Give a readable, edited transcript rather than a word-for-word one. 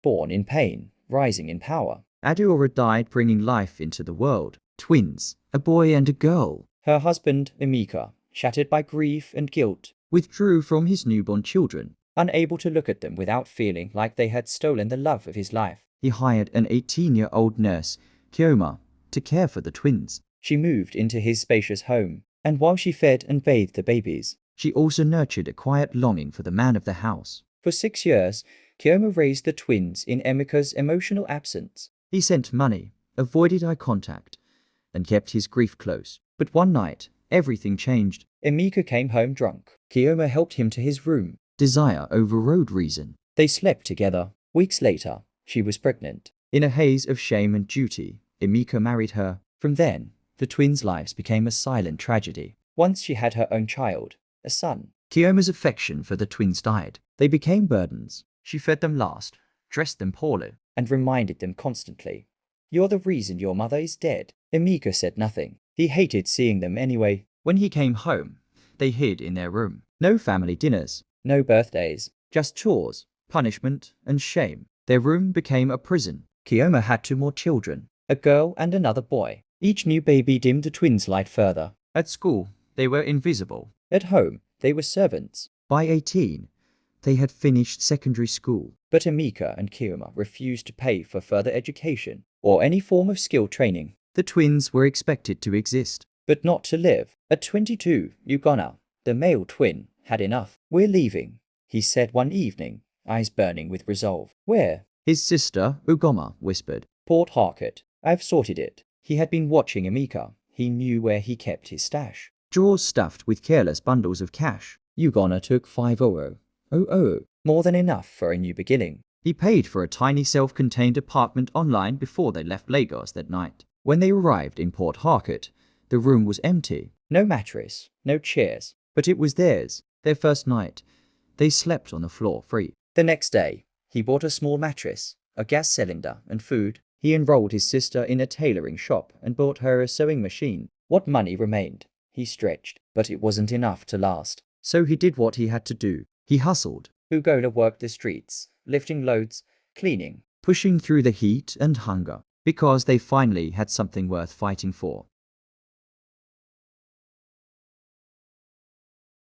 born in pain, rising in power. Adora died, bringing life into the world. Twins, a boy and a girl. Her husband, Emika, shattered by grief and guilt, Withdrew from his newborn children. unable to look at them without feeling like they had stolen the love of his life. He hired an 18-year-old nurse, Kioma, to care for the twins. She moved into his spacious home, and while she fed and bathed the babies, She also nurtured a quiet longing for the man of the house. for 6 years, Kioma raised the twins in Emika's emotional absence. He sent money, avoided eye contact, and kept his grief close. But one night, everything changed. Emika came home drunk. Kioma helped him to his room. Desire overrode reason. They slept together. Weeks later, she was pregnant. In a haze of shame and duty, Emika married her. From then, the twins' lives became a silent tragedy. Once she had her own child, a son. Kioma's affection for the twins died. They became burdens. She fed them last, dressed them poorly. And reminded them constantly, "You're the reason your mother is dead." Emika said nothing. He hated seeing them anyway. When he came home, they hid in their room. No family dinners, No birthdays. just chores, punishment, and shame. Their room became a prison. Kioma had 2 more children, a girl and another boy. Each new baby dimmed the twins' light further. At school, they were invisible. At home, they were servants. By 18, they had finished secondary school. But Emika and Kioma refused to pay for further education or any form of skill training, The twins were expected to exist. but not to live. At 22, Ugonna, the male twin, had enough. "We're leaving," he said one evening, eyes burning with resolve. "Where?" His sister, Ugoma, whispered. Port Harcourt. "I've sorted it." He had been watching Emika. He knew where he kept his stash. Drawers stuffed with careless bundles of cash. Ugonna took 500. More than enough for a new beginning. He paid for a tiny self-contained apartment online before they left Lagos that night. When they arrived in Port Harcourt, the room was empty. No mattress, no chairs. But it was theirs. Their first night. They slept on the floor free. The next day, he bought a small mattress, a gas cylinder, and food. He enrolled his sister in a tailoring shop and bought her a sewing machine. What money remained, he stretched, but it wasn't enough to last. So he did what he had to do. He hustled, Ugola worked the streets, lifting loads, cleaning. pushing through the heat and hunger, because they finally had something worth fighting for.